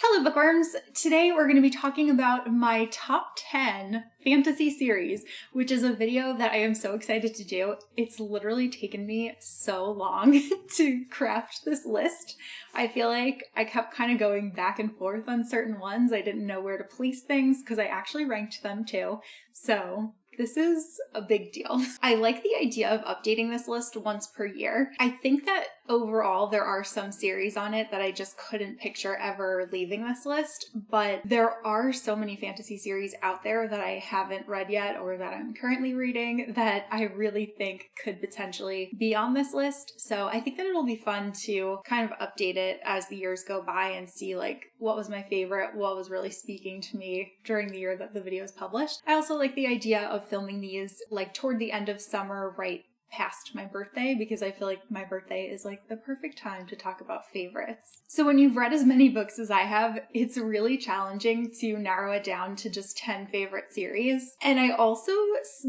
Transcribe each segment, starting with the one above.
Hello bookworms! Today we're going to be talking about my top 10 fantasy series, which is a video that I am so excited to do. It's literally taken me so long to craft this list. I feel like I kept kind of going back and forth on certain ones. I didn't know where to place things because I actually ranked them too. So this is a big deal. I like the idea of updating this list once per year. I think that overall there are some series on it that I just couldn't picture ever leaving this list, but there are so many fantasy series out there that I haven't read yet or that I'm currently reading that I really think could potentially be on this list. So I think that it'll be fun to kind of update it as the years go by and see like what was my favorite, what was really speaking to me during the year that the video is published. I also like the idea of filming these like toward the end of summer, right past my birthday, because I feel like my birthday is like the perfect time to talk about favorites. So when you've read as many books as I have, it's really challenging to narrow it down to just 10 favorite series. And I also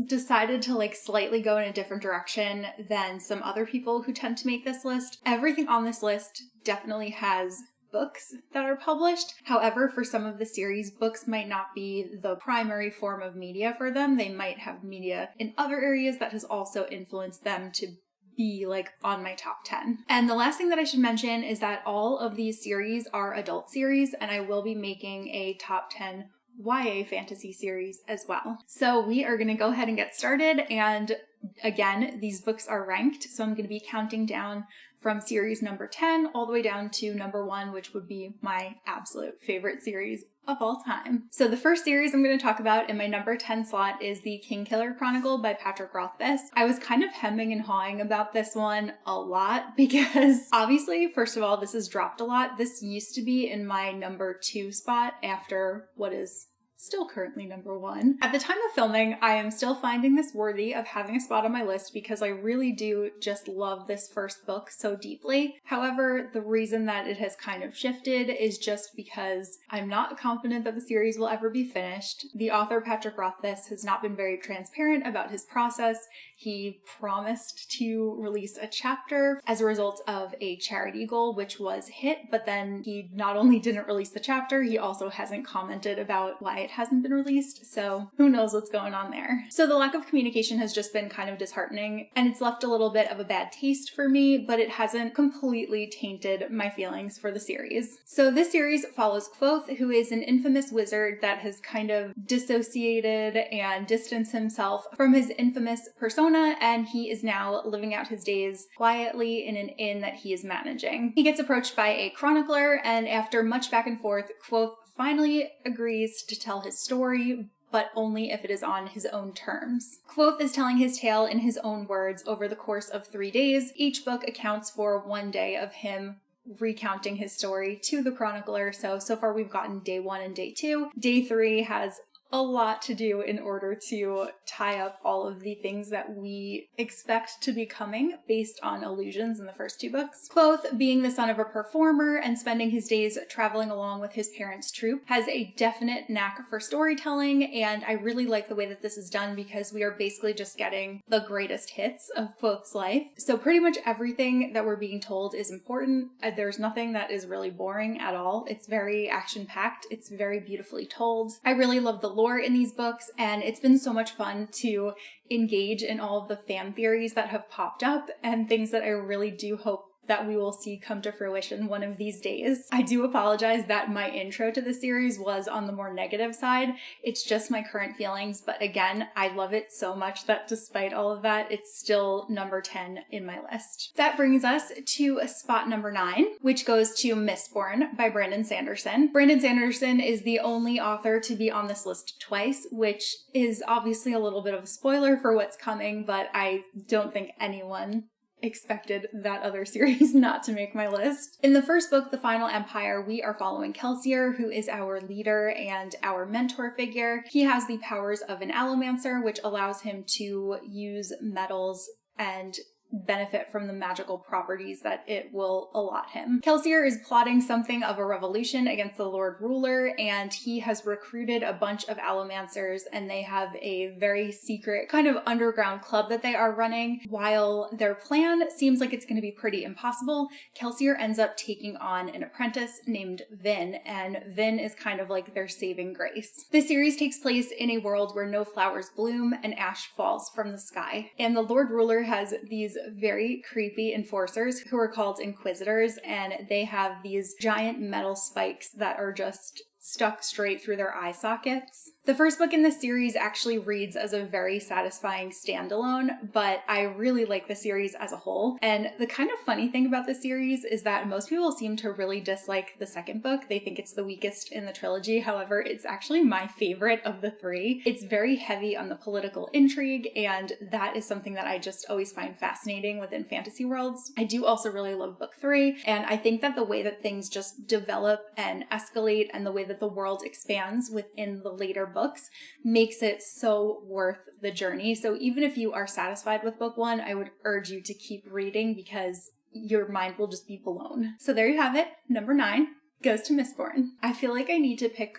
decided to like slightly go in a different direction than some other people who tend to make this list. Everything on this list definitely has books that are published. However, for some of the series, books might not be the primary form of media for them. They might have media in other areas that has also influenced them to be like on my top 10. And the last thing that I should mention is that all of these series are adult series, and I will be making a top 10 YA fantasy series as well. So we are going to go ahead and get started. And again, these books are ranked. So I'm going to be counting down from series number 10 all the way down to number 1, which would be my absolute favorite series of all time. So the first series I'm going to talk about in my number 10 slot is the Kingkiller Chronicle by Patrick Rothfuss. I was kind of hemming and hawing about this one a lot because obviously, first of all, this has dropped a lot. This used to be in my number 2 spot after what is still currently number 1. At the time of filming, I am still finding this worthy of having a spot on my list because I really do just love this first book so deeply. However, the reason that it has kind of shifted is just because I'm not confident that the series will ever be finished. The author, Patrick Rothfuss, has not been very transparent about his process. He promised to release a chapter as a result of a charity goal, which was hit, but then he not only didn't release the chapter, he also hasn't commented about why it hasn't been released, so who knows what's going on there. So the lack of communication has just been kind of disheartening, and it's left a little bit of a bad taste for me, but it hasn't completely tainted my feelings for the series. So this series follows Kvothe, who is an infamous wizard that has kind of dissociated and distanced himself from his infamous persona, and he is now living out his days quietly in an inn that he is managing. He gets approached by a chronicler, and after much back and forth, Kvothe finally agrees to tell his story, but only if it is on his own terms. Kvothe is telling his tale in his own words over the course of 3 days. Each book accounts for 1 day of him recounting his story to the chronicler. So far we've gotten day 1 and day 2. Day 3 has a lot to do in order to tie up all of the things that we expect to be coming based on allusions in the first 2 books. Kvothe, being the son of a performer and spending his days traveling along with his parents' troupe, has a definite knack for storytelling, and I really like the way that this is done because we are basically just getting the greatest hits of Kvothe's life. So pretty much everything that we're being told is important. There's nothing that is really boring at all. It's very action-packed. It's very beautifully told. I really love the lore in these books, and it's been so much fun to engage in all of the fan theories that have popped up and things that I really do hope that we will see come to fruition one of these days. I do apologize that my intro to the series was on the more negative side. It's just my current feelings, but again, I love it so much that despite all of that, it's still number 10 in my list. That brings us to spot number 9, which goes to Mistborn by Brandon Sanderson. Brandon Sanderson is the only author to be on this list twice, which is obviously a little bit of a spoiler for what's coming, but I don't think anyone expected that other series not to make my list. In the first book, The Final Empire, we are following Kelsier, who is our leader and our mentor figure. He has the powers of an allomancer, which allows him to use metals and benefit from the magical properties that it will allot him. Kelsier is plotting something of a revolution against the Lord Ruler, and he has recruited a bunch of allomancers, and they have a very secret kind of underground club that they are running. While their plan seems like it's going to be pretty impossible, Kelsier ends up taking on an apprentice named Vin, and Vin is kind of like their saving grace. This series takes place in a world where no flowers bloom and ash falls from the sky, and the Lord Ruler has these very creepy enforcers who are called Inquisitors, and they have these giant metal spikes that are just stuck straight through their eye sockets. The first book in this series actually reads as a very satisfying standalone, but I really like the series as a whole. And the kind of funny thing about this series is that most people seem to really dislike the second book. They think it's the weakest in the trilogy. However, it's actually my favorite of the three. It's very heavy on the political intrigue, and that is something that I just always find fascinating within fantasy worlds. I do also really love book 3, and I think that the way that things just develop and escalate and the way that the world expands within the later books makes it so worth the journey. So even if you are satisfied with book 1, I would urge you to keep reading because your mind will just be blown. So there you have it. Number 9 goes to Mistborn. I feel like I need to pick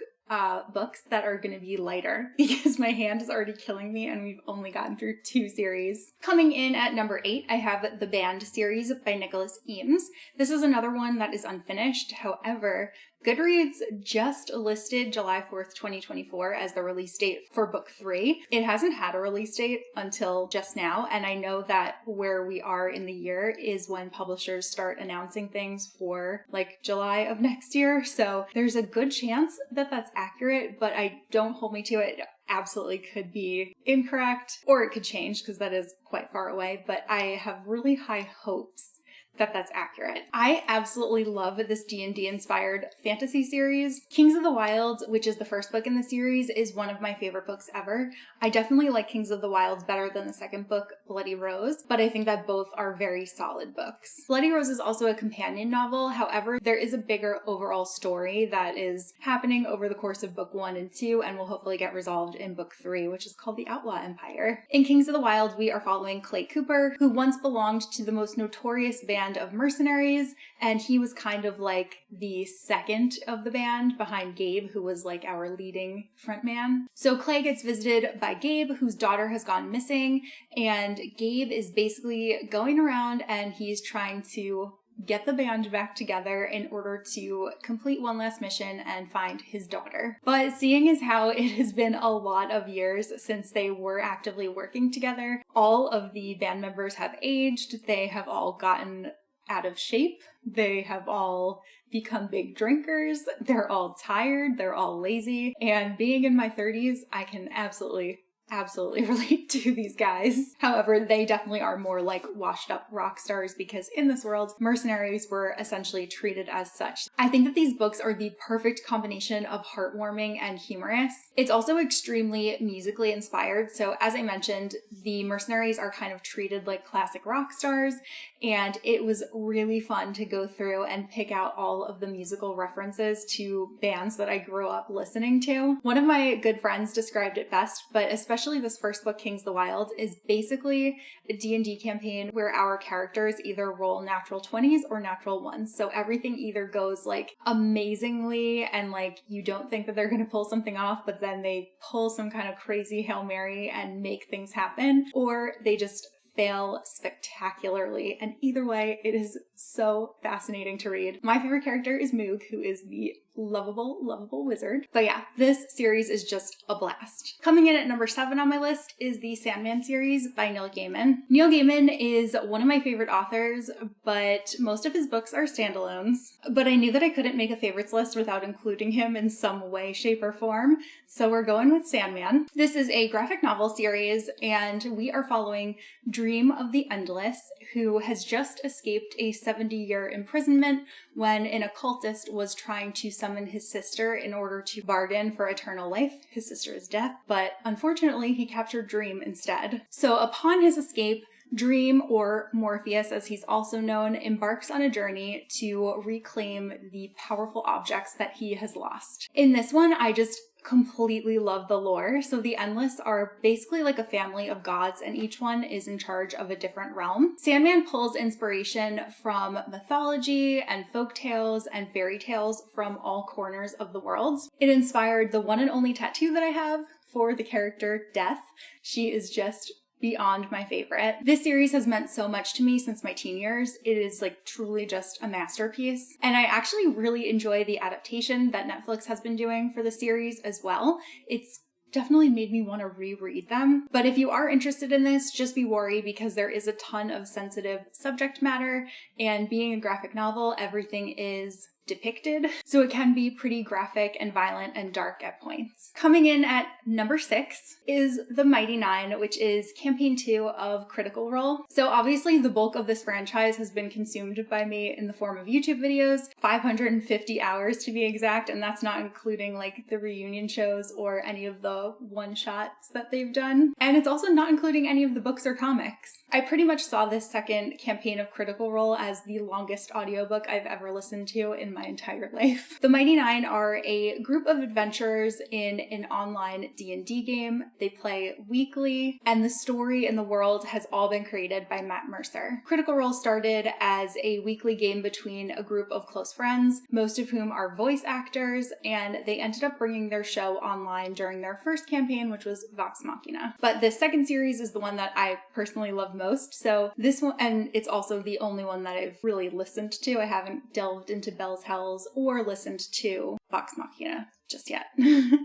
books that are going to be lighter because my hand is already killing me and we've only gotten through 2 series. Coming in at number 8, I have The Band series by Nicholas Eames. This is another one that is unfinished. However, Goodreads just listed July 4th, 2024 as the release date for book 3. It hasn't had a release date until just now, and I know that where we are in the year is when publishers start announcing things for like July of next year, so there's a good chance that that's accurate, but don't hold me to it. Absolutely could be incorrect, or it could change because that is quite far away, but I have really high hopes that that's accurate. I absolutely love this D&D inspired fantasy series. Kings of the Wilds, which is the first book in the series, is one of my favorite books ever. I definitely like Kings of the Wilds better than the second book, Bloody Rose, but I think that both are very solid books. Bloody Rose is also a companion novel. However, there is a bigger overall story that is happening over the course of book 1 and 2 and will hopefully get resolved in book 3, which is called The Outlaw Empire. In Kings of the Wild, we are following Clay Cooper, who once belonged to the most notorious band of mercenaries, and he was kind of like the second of the band behind Gabe, who was like our leading frontman. So Clay gets visited by Gabe, whose daughter has gone missing, and Gabe is basically going around and he's trying to get the band back together in order to complete one last mission and find his daughter. But seeing as how it has been a lot of years since they were actively working together, all of the band members have aged, they have all gotten out of shape, they have all become big drinkers, they're all tired, they're all lazy, and being in my 30s, I can absolutely relate to these guys. However, they definitely are more like washed up rock stars because in this world, mercenaries were essentially treated as such. I think that these books are the perfect combination of heartwarming and humorous. It's also extremely musically inspired. So as I mentioned, the mercenaries are kind of treated like classic rock stars, and it was really fun to go through and pick out all of the musical references to bands that I grew up listening to. One of my good friends described it best, but especially this first book, Kings of the Wild, is basically a D&D campaign where our characters either roll natural 20s or natural 1s. So everything either goes like amazingly and like you don't think that they're going to pull something off, but then they pull some kind of crazy Hail Mary and make things happen, or they just fail spectacularly, and either way, it is so fascinating to read. My favorite character is Moog, who is the lovable wizard. But yeah, this series is just a blast. Coming in at number 7 on my list is the Sandman series by Neil Gaiman. Neil Gaiman is one of my favorite authors, but most of his books are standalones. But I knew that I couldn't make a favorites list without including him in some way, shape, or form, so we're going with Sandman. This is a graphic novel series, and we are following Dream of the Endless, who has just escaped a 70-year imprisonment when an occultist was trying to summon his sister in order to bargain for eternal life. His sister is death, but unfortunately he captured Dream instead. So upon his escape, Dream, or Morpheus as he's also known, embarks on a journey to reclaim the powerful objects that he has lost. In this one, I just completely love the lore. So the Endless are basically like a family of gods, and each one is in charge of a different realm. Sandman pulls inspiration from mythology and folk tales and fairy tales from all corners of the world. It inspired the one and only tattoo that I have for the character Death. She is just beyond my favorite. This series has meant so much to me since my teen years. It is like truly just a masterpiece. And I actually really enjoy the adaptation that Netflix has been doing for the series as well. It's definitely made me want to reread them. But if you are interested in this, just be wary because there is a ton of sensitive subject matter, and being a graphic novel, everything is depicted, so it can be pretty graphic and violent and dark at points. Coming in at number 6 is The Mighty Nein, which is campaign 2 of Critical Role. So obviously the bulk of this franchise has been consumed by me in the form of YouTube videos, 550 hours to be exact, and that's not including like the reunion shows or any of the one-shots that they've done. And it's also not including any of the books or comics. I pretty much saw this second campaign of Critical Role as the longest audiobook I've ever listened to in my entire life. The Mighty Nein are a group of adventurers in an online D&D game. They play weekly, and the story and the world has all been created by Matt Mercer. Critical Role started as a weekly game between a group of close friends, most of whom are voice actors, and they ended up bringing their show online during their first campaign, which was Vox Machina. But the second series is the one that I personally love most, so this one, and it's also the only one that I've really listened to. I haven't delved into Bell's Hells or listened to Vox Machina just yet.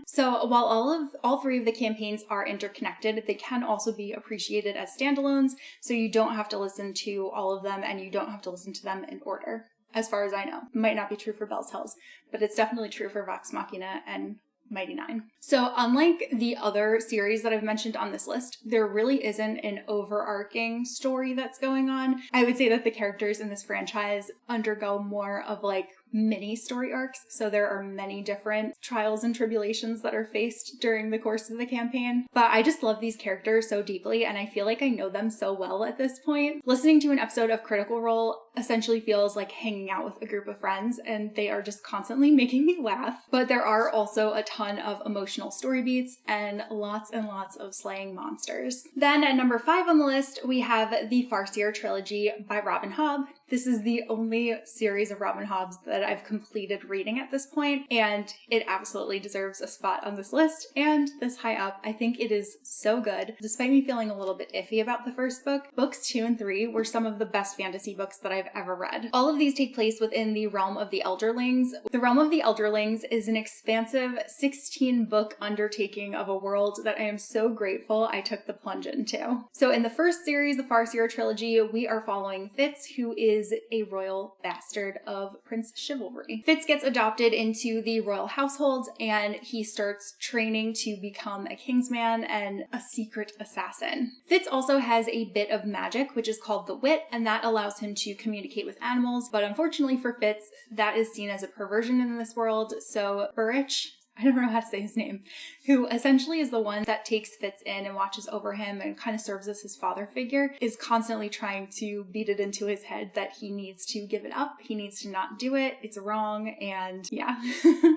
So while all three of the campaigns are interconnected, they can also be appreciated as standalones, so you don't have to listen to all of them and you don't have to listen to them in order, as far as I know. It might not be true for Bell's Hells, but it's definitely true for Vox Machina and Mighty Nein. So unlike the other series that I've mentioned on this list, there really isn't an overarching story that's going on. I would say that the characters in this franchise undergo more of like mini story arcs. So there are many different trials and tribulations that are faced during the course of the campaign. But I just love these characters so deeply, and I feel like I know them so well at this point. Listening to an episode of Critical Role essentially feels like hanging out with a group of friends, and they are just constantly making me laugh. But there are also a ton of emotional story beats and lots of slaying monsters. Then at number 5 on the list, we have the Farseer trilogy by Robin Hobb. This is the only series of Robin Hobb's that I've completed reading at this point, and it absolutely deserves a spot on this list and this high up. I think it is so good. Despite me feeling a little bit iffy about the first book, books 2 and 3 were some of the best fantasy books that I've ever read. All of these take place within the realm of the Elderlings. The realm of the Elderlings is an expansive 16-book undertaking of a world that I am so grateful I took the plunge into. So in the first series, the Farseer trilogy, we are following Fitz, who is a royal bastard of Prince Chivalry. Fitz gets adopted into the royal household, and he starts training to become a Kingsman and a secret assassin. Fitz also has a bit of magic, which is called the Wit, and that allows him to communicate with animals, but unfortunately for Fitz, that is seen as a perversion in this world, so Burrich, I don't know how to say his name, who essentially is the one that takes Fitz in and watches over him and kind of serves as his father figure, is constantly trying to beat it into his head that he needs to give it up, he needs to not do it, it's wrong, and yeah.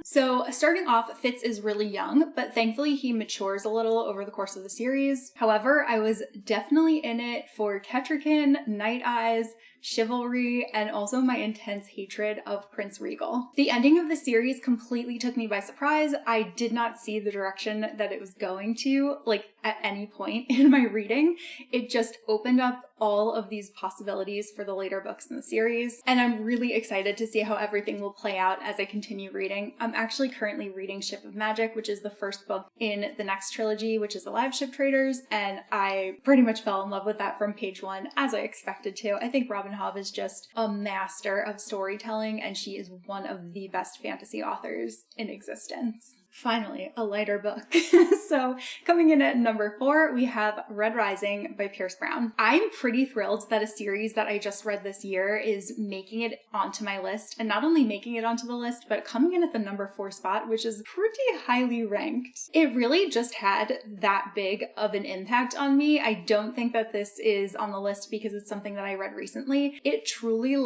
So starting off, Fitz is really young, but thankfully he matures a little over the course of the series. However, I was definitely in it for Kettricken, Night Eyes, Chivalry, and also my intense hatred of Prince Regal. The ending of the series completely took me by surprise. I did not see the direction that it was going to, like, at any point in my reading. It just opened up all of these possibilities for the later books in the series, and I'm really excited to see how everything will play out as I continue reading. I'm actually currently reading Ship of Magic, which is the first book in the next trilogy, which is Alive Ship Traders, and I pretty much fell in love with that from page 1, as I expected to. I think Robin Hobb is just a master of storytelling, and she is one of the best fantasy authors in existence. Finally, a lighter book. So coming in at number 4, we have Red Rising by Pierce Brown. I'm pretty thrilled that a series that I just read this year is making it onto my list, and not only making it onto the list, but coming in at the number 4 spot, which is pretty highly ranked. It really just had that big of an impact on me. I don't think that this is on the list because it's something that I read recently. It truly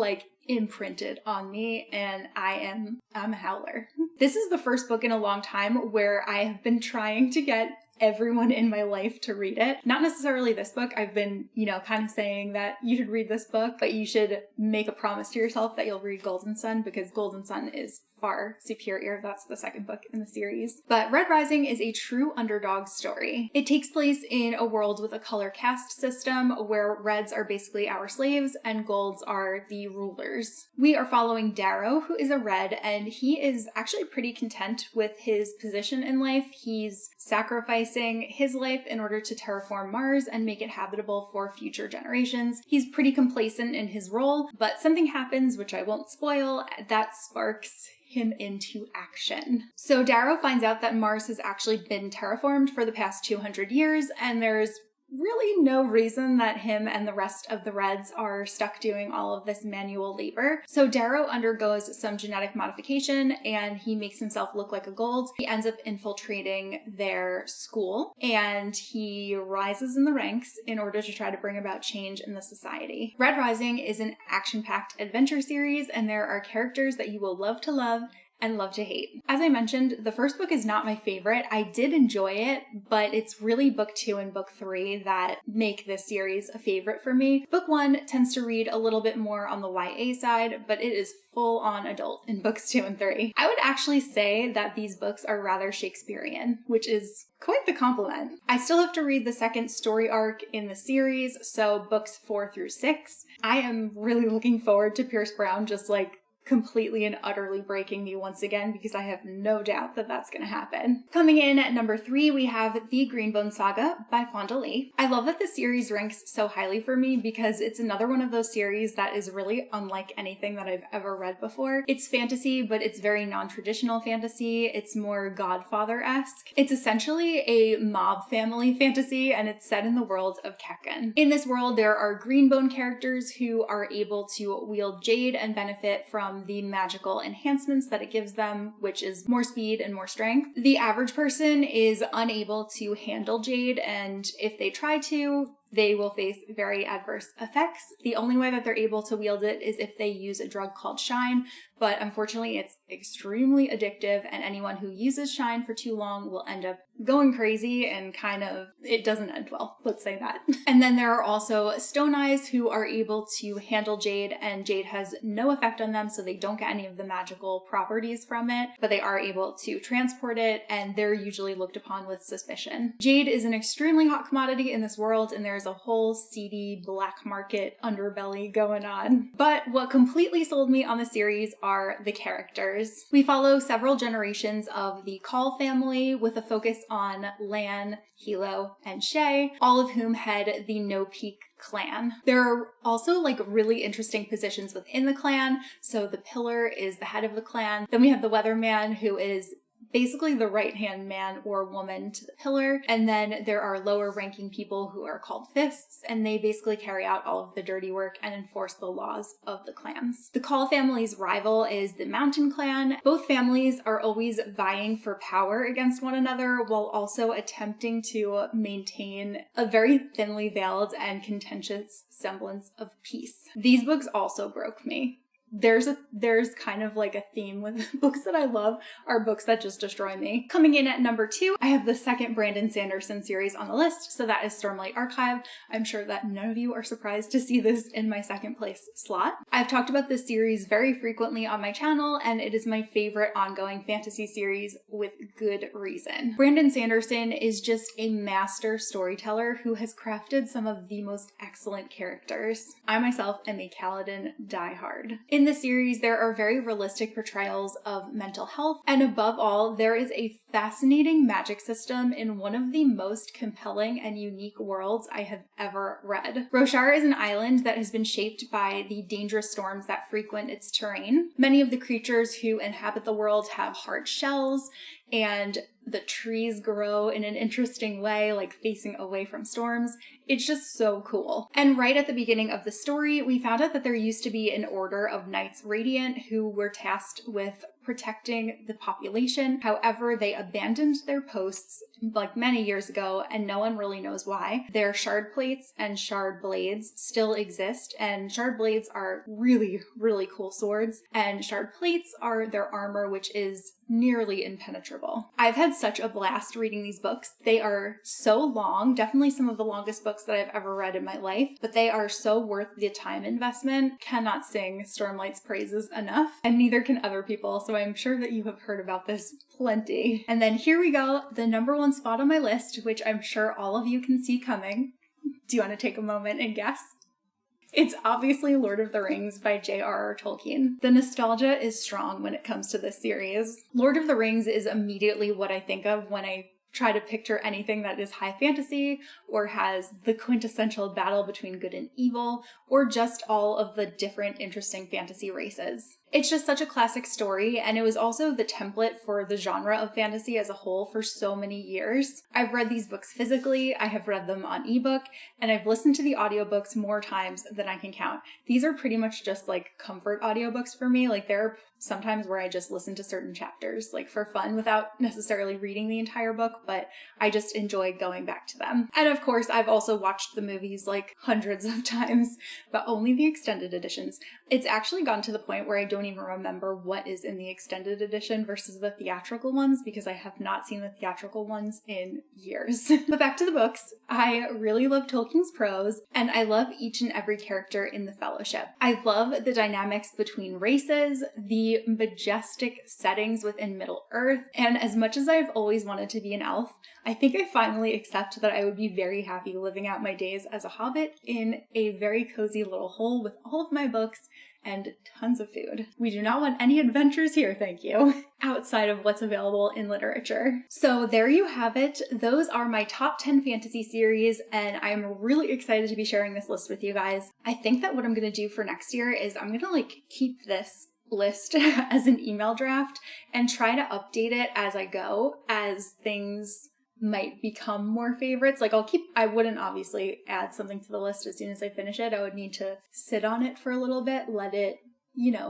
imprinted on me, and I'm a howler. This is the first book in a long time where I have been trying to get everyone in my life to read it. Not necessarily this book. I've been, kind of saying that you should read this book, but you should make a promise to yourself that you'll read Golden Son, because Golden Son is far superior. That's the second book in the series. But Red Rising is a true underdog story. It takes place in a world with a color caste system where reds are basically our slaves and golds are the rulers. We are following Darrow, who is a red, and he is actually pretty content with his position in life. He's sacrificing his life in order to terraform Mars and make it habitable for future generations. He's pretty complacent in his role, but something happens, which I won't spoil, that sparks him into action. So Darrow finds out that Mars has actually been terraformed for the past 200 years, and there's really no reason that him and the rest of the Reds are stuck doing all of this manual labor. So Darrow undergoes some genetic modification and he makes himself look like a gold. He ends up infiltrating their school and he rises in the ranks in order to try to bring about change in the society. Red Rising is an action-packed adventure series, and there are characters that you will love to love and love to hate. As I mentioned, the first book is not my favorite. I did enjoy it, but it's really book 2 and book 3 that make this series a favorite for me. Book 1 tends to read a little bit more on the YA side, but it is full on adult in books 2 and 3. I would actually say that these books are rather Shakespearean, which is quite the compliment. I still have to read the second story arc in the series, so books 4 through 6. I am really looking forward to Pierce Brown just completely and utterly breaking me once again, because I have no doubt that that's going to happen. Coming in at number 3, we have The Greenbone Saga by Fonda Lee. I love that the series ranks so highly for me because it's another one of those series that is really unlike anything that I've ever read before. It's fantasy, but it's very non-traditional fantasy. It's more Godfather-esque. It's essentially a mob family fantasy, and it's set in the world of Kekken. In this world, there are Greenbone characters who are able to wield jade and benefit from the magical enhancements that it gives them, which is more speed and more strength. The average person is unable to handle jade, and if they try to, they will face very adverse effects. The only way that they're able to wield it is if they use a drug called Shine, but unfortunately it's extremely addictive, and anyone who uses Shine for too long will end up going crazy and it doesn't end well, let's say that. And then there are also Stone Eyes who are able to handle jade, and jade has no effect on them, so they don't get any of the magical properties from it, but they are able to transport it, and they're usually looked upon with suspicion. Jade is an extremely hot commodity in this world, and there's a whole seedy black market underbelly going on. But what completely sold me on the series are the characters. We follow several generations of the Call family with a focus on Lan, Hilo, and Shay, all of whom head the No Peak clan. There are also really interesting positions within the clan. So the Pillar is the head of the clan. Then we have the Weatherman, who is basically the right-hand man or woman to the Pillar. And then there are lower ranking people who are called Fists, and they basically carry out all of the dirty work and enforce the laws of the clans. The Call family's rival is the Mountain Clan. Both families are always vying for power against one another while also attempting to maintain a very thinly veiled and contentious semblance of peace. These books also broke me. There's kind of a theme with books that I love are books that just destroy me. Coming in at number 2, I have the second Brandon Sanderson series on the list, so that is Stormlight Archive. I'm sure that none of you are surprised to see this in my second place slot. I've talked about this series very frequently on my channel, and it is my favorite ongoing fantasy series with good reason. Brandon Sanderson is just a master storyteller who has crafted some of the most excellent characters. I myself am a Kaladin diehard. In In the series, there are very realistic portrayals of mental health, and above all, there is a fascinating magic system in one of the most compelling and unique worlds I have ever read. Roshar is an island that has been shaped by the dangerous storms that frequent its terrain. Many of the creatures who inhabit the world have hard shells, and the trees grow in an interesting way, like facing away from storms. It's just so cool. And right at the beginning of the story, we found out that there used to be an order of Knights Radiant who were tasked with protecting the population. However, they abandoned their posts like many years ago, and no one really knows why. Their shard plates and shard blades still exist, and shard blades are really, really cool swords, and shard plates are their armor, which is nearly impenetrable. I've had such a blast reading these books. They are so long, definitely some of the longest books that I've ever read in my life, but they are so worth the time investment. Cannot sing Stormlight's praises enough, and neither can other people, so I'm sure that you have heard about this plenty. And then here we go, the number one spot on my list, which I'm sure all of you can see coming. Do you want to take a moment and guess? It's obviously Lord of the Rings by J.R.R. Tolkien. The nostalgia is strong when it comes to this series. Lord of the Rings is immediately what I think of when I try to picture anything that is high fantasy or has the quintessential battle between good and evil, or just all of the different interesting fantasy races. It's just such a classic story, and it was also the template for the genre of fantasy as a whole for so many years. I've read these books physically, I have read them on ebook, and I've listened to the audiobooks more times than I can count. These are pretty much just like comfort audiobooks for me. Like, there are sometimes where I just listen to certain chapters, like for fun, without necessarily reading the entire book, but I just enjoy going back to them. And of course, I've also watched the movies like hundreds of times, but only the extended editions. It's actually gotten to the point where I don't even remember what is in the extended edition versus the theatrical ones, because I have not seen the theatrical ones in years. But back to the books. I really love Tolkien's prose, and I love each and every character in the Fellowship. I love the dynamics between races, the majestic settings within Middle-earth, and as much as I've always wanted to be an elf, I think I finally accept that I would be very happy living out my days as a hobbit in a very cozy little hole with all of my books and tons of food. We do not want any adventures here, thank you, outside of what's available in literature. So there you have it. Those are my top 10 fantasy series, and I'm really excited to be sharing this list with you guys. I think that what I'm going to do for next year is I'm going to keep this list as an email draft and try to update it as I go, as things might become more favorites. I wouldn't obviously add something to the list as soon as I finish it. I would need to sit on it for a little bit, let it,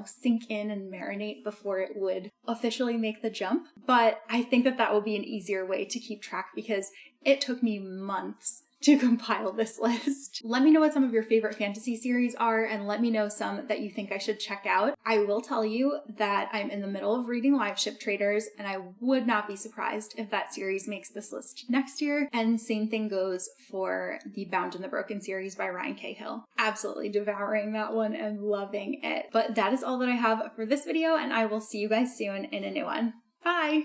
sink in and marinate before it would officially make the jump. But I think that will be an easier way to keep track, because it took me months to compile this list. Let me know what some of your favorite fantasy series are, and let me know some that you think I should check out. I will tell you that I'm in the middle of reading Live Ship Traders, and I would not be surprised if that series makes this list next year. And same thing goes for the Bound and the Broken series by Ryan Cahill. Absolutely devouring that one and loving it. But that is all that I have for this video, and I will see you guys soon in a new one. Bye!